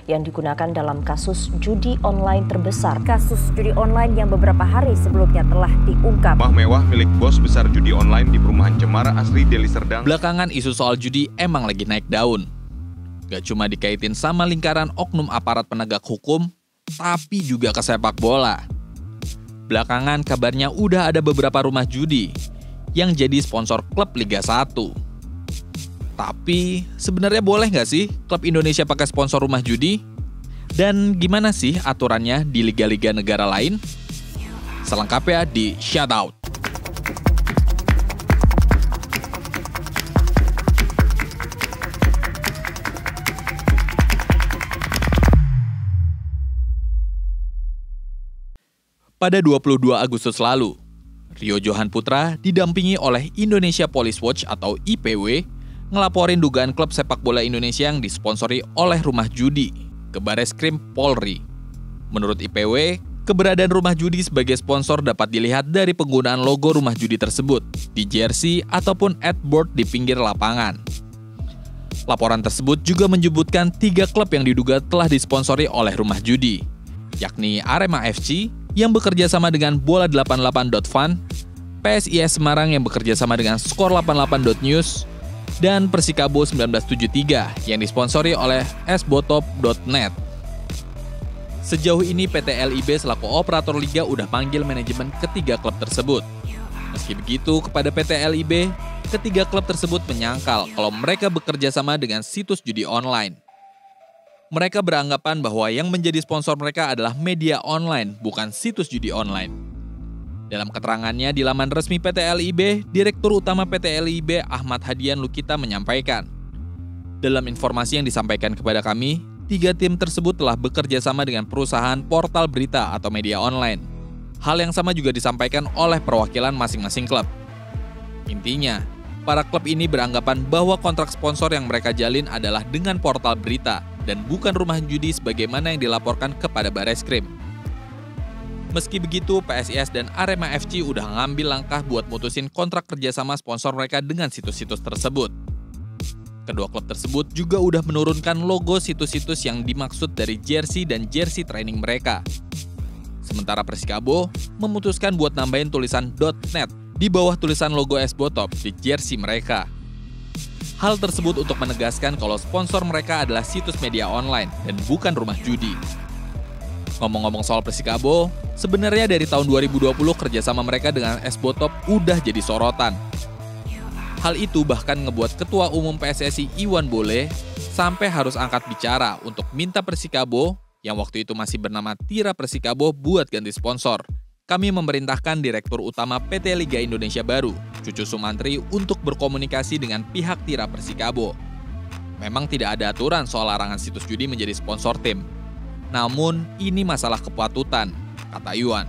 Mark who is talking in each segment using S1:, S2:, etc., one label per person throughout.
S1: yang digunakan dalam kasus judi online terbesar.
S2: Kasus judi online yang beberapa hari sebelumnya telah diungkap.
S3: Rumah mewah milik bos besar judi online di perumahan Cemara Asri, Deli Serdang.
S4: Belakangan isu soal judi emang lagi naik daun. Gak cuma dikaitin sama lingkaran oknum aparat penegak hukum, tapi juga ke sepak bola. Belakangan kabarnya udah ada beberapa rumah judi yang jadi sponsor klub Liga 1. Tapi sebenarnya boleh nggak sih klub Indonesia pakai sponsor rumah judi? Dan gimana sih aturannya di liga-liga negara lain? Selengkapnya di Shoutout. Pada 22 Agustus lalu, Rio Johan Putra didampingi oleh Indonesia Police Watch atau IPW ngelaporin dugaan klub sepak bola Indonesia yang disponsori oleh rumah judi ke Bareskrim Polri. Menurut IPW, keberadaan rumah judi sebagai sponsor dapat dilihat dari penggunaan logo rumah judi tersebut di jersey ataupun adboard di pinggir lapangan. Laporan tersebut juga menyebutkan 3 klub yang diduga telah disponsori oleh rumah judi, yakni Arema FC yang bekerja sama dengan Bola88.fun, PSIS Semarang yang bekerja sama dengan Skor88.news, dan Persikabo 1973 yang disponsori oleh sbotop.net. Sejauh ini PT LIB selaku operator liga udah panggil manajemen ketiga klub tersebut. Meski begitu, kepada PT LIB, ketiga klub tersebut menyangkal kalau mereka bekerja sama dengan situs judi online. Mereka beranggapan bahwa yang menjadi sponsor mereka adalah media online, bukan situs judi online. Dalam keterangannya di laman resmi PT LIB, Direktur Utama PT LIB Ahmad Hadian Lukita menyampaikan, dalam informasi yang disampaikan kepada kami, 3 tim tersebut telah bekerja sama dengan perusahaan portal berita atau media online. Hal yang sama juga disampaikan oleh perwakilan masing-masing klub. Intinya, para klub ini beranggapan bahwa kontrak sponsor yang mereka jalin adalah dengan portal berita dan bukan rumah judi sebagaimana yang dilaporkan kepada Bareskrim. Meski begitu, PSIS dan Arema FC udah ngambil langkah buat mutusin kontrak kerjasama sponsor mereka dengan situs-situs tersebut. Kedua klub tersebut juga udah menurunkan logo situs-situs yang dimaksud dari jersey dan jersey training mereka. Sementara Persikabo memutuskan buat nambahin tulisan .net di bawah tulisan logo Sbotop di jersey mereka. Hal tersebut untuk menegaskan kalau sponsor mereka adalah situs media online dan bukan rumah judi. Ngomong-ngomong soal Persikabo, sebenarnya dari tahun 2020 kerjasama mereka dengan Sbotop udah jadi sorotan. Hal itu bahkan ngebuat Ketua Umum PSSI Iwan Bole sampai harus angkat bicara untuk minta Persikabo, yang waktu itu masih bernama Tira Persikabo, buat ganti sponsor. Kami memerintahkan Direktur Utama PT Liga Indonesia baru, Cucu Sumantri, untuk berkomunikasi dengan pihak Tira Persikabo. Memang tidak ada aturan soal larangan situs judi menjadi sponsor tim. Namun, ini masalah kepatutan, kata Iwan.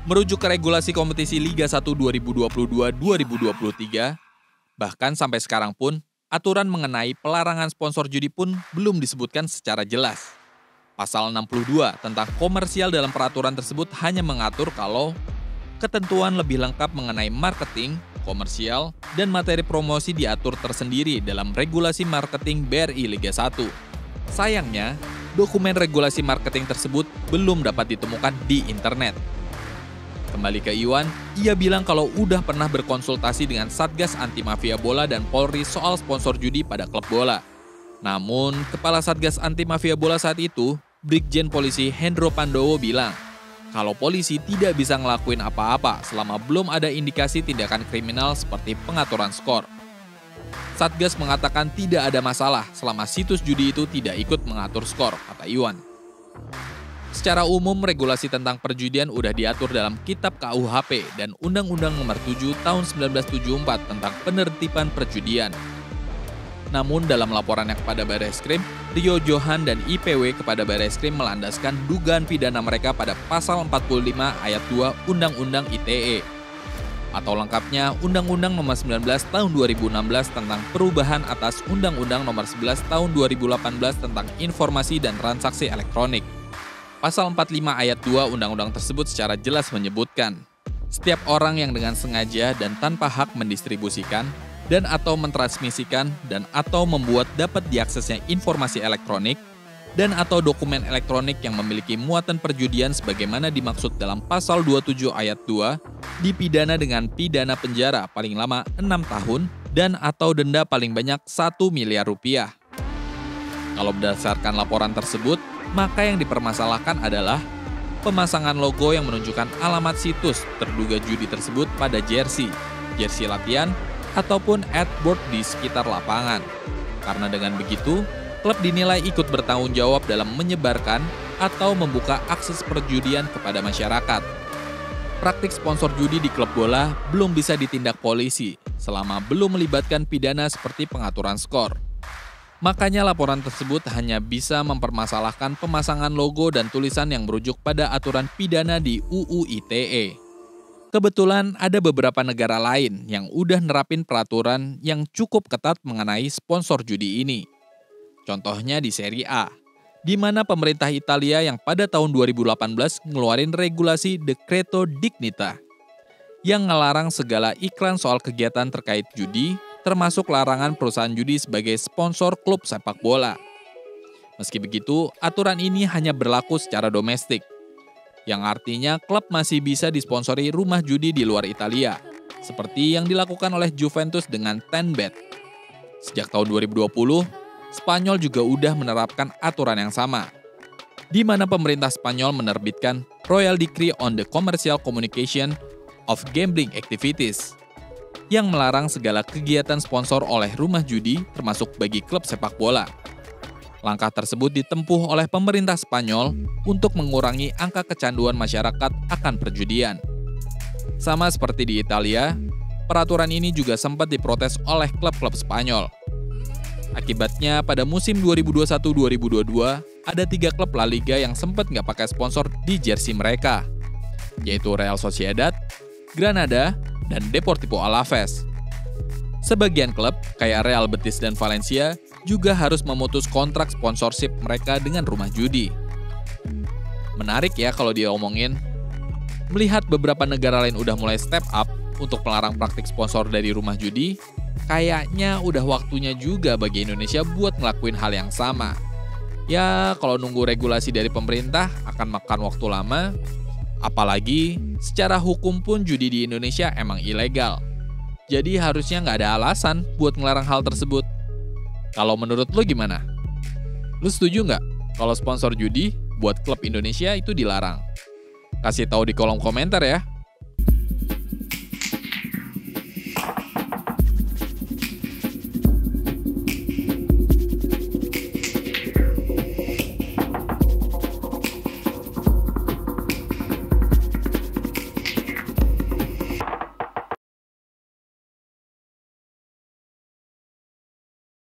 S4: Merujuk ke regulasi kompetisi Liga 1 2022-2023, bahkan sampai sekarang pun, aturan mengenai pelarangan sponsor judi pun belum disebutkan secara jelas. Pasal 62 tentang komersial dalam peraturan tersebut hanya mengatur kalau ketentuan lebih lengkap mengenai marketing, komersial, dan materi promosi diatur tersendiri dalam regulasi marketing BRI Liga 1. Sayangnya, dokumen regulasi marketing tersebut belum dapat ditemukan di internet. Kembali ke Iwan, ia bilang kalau udah pernah berkonsultasi dengan Satgas Anti Mafia Bola dan Polri soal sponsor judi pada klub bola. Namun, Kepala Satgas Anti Mafia Bola saat itu, Brigjen Polisi Hendro Pandowo bilang, kalau polisi tidak bisa ngelakuin apa-apa selama belum ada indikasi tindakan kriminal seperti pengaturan skor. Satgas mengatakan tidak ada masalah selama situs judi itu tidak ikut mengatur skor, kata Iwan. Secara umum, regulasi tentang perjudian udah diatur dalam Kitab KUHP dan Undang-Undang Nomor 7 Tahun 1974 tentang penertiban perjudian. Namun dalam laporannya kepada Bareskrim, Rio Johan dan IPW kepada Bareskrim melandaskan dugaan pidana mereka pada Pasal 45 Ayat 2 Undang-Undang ITE. Atau lengkapnya Undang-Undang Nomor 19 Tahun 2016 tentang perubahan atas Undang-Undang Nomor 11 Tahun 2018 tentang Informasi dan Transaksi Elektronik. Pasal 45 Ayat 2 Undang-Undang tersebut secara jelas menyebutkan, setiap orang yang dengan sengaja dan tanpa hak mendistribusikan dan atau mentransmisikan dan atau membuat dapat diaksesnya informasi elektronik, dan atau dokumen elektronik yang memiliki muatan perjudian sebagaimana dimaksud dalam pasal 27 ayat 2 dipidana dengan pidana penjara paling lama 6 tahun dan atau denda paling banyak 1 miliar rupiah. Kalau berdasarkan laporan tersebut, maka yang dipermasalahkan adalah pemasangan logo yang menunjukkan alamat situs terduga judi tersebut pada jersey latihan, ataupun adboard di sekitar lapangan. Karena dengan begitu, klub dinilai ikut bertanggung jawab dalam menyebarkan atau membuka akses perjudian kepada masyarakat. Praktik sponsor judi di klub bola belum bisa ditindak polisi selama belum melibatkan pidana seperti pengaturan skor. Makanya laporan tersebut hanya bisa mempermasalahkan pemasangan logo dan tulisan yang merujuk pada aturan pidana di UU ITE. Kebetulan ada beberapa negara lain yang udah nerapin peraturan yang cukup ketat mengenai sponsor judi ini. Contohnya di Serie A, di mana pemerintah Italia yang pada tahun 2018 ngeluarin regulasi Decreto Dignità yang ngelarang segala iklan soal kegiatan terkait judi, termasuk larangan perusahaan judi sebagai sponsor klub sepak bola. Meski begitu, aturan ini hanya berlaku secara domestik, yang artinya klub masih bisa disponsori rumah judi di luar Italia, seperti yang dilakukan oleh Juventus dengan Tenbet. Sejak tahun 2020, Spanyol juga udah menerapkan aturan yang sama, di mana pemerintah Spanyol menerbitkan Royal Decree on the Commercial Communication of Gambling Activities yang melarang segala kegiatan sponsor oleh rumah judi termasuk bagi klub sepak bola. Langkah tersebut ditempuh oleh pemerintah Spanyol untuk mengurangi angka kecanduan masyarakat akan perjudian. Sama seperti di Italia, peraturan ini juga sempat diprotes oleh klub-klub Spanyol. Akibatnya pada musim 2021-2022, ada 3 klub La Liga yang sempat nggak pakai sponsor di jersey mereka, yaitu Real Sociedad, Granada, dan Deportivo Alavés. Sebagian klub, kayak Real Betis dan Valencia, juga harus memutus kontrak sponsorship mereka dengan rumah judi. Menarik ya kalau diomongin. Melihat beberapa negara lain udah mulai step up untuk melarang praktik sponsor dari rumah judi, kayaknya udah waktunya juga bagi Indonesia buat ngelakuin hal yang sama. Ya, kalau nunggu regulasi dari pemerintah akan makan waktu lama. Apalagi, secara hukum pun judi di Indonesia emang ilegal. Jadi harusnya nggak ada alasan buat ngelarang hal tersebut. Kalau menurut lo gimana? Lo setuju nggak kalau sponsor judi buat klub Indonesia itu dilarang? Kasih tahu di kolom komentar ya.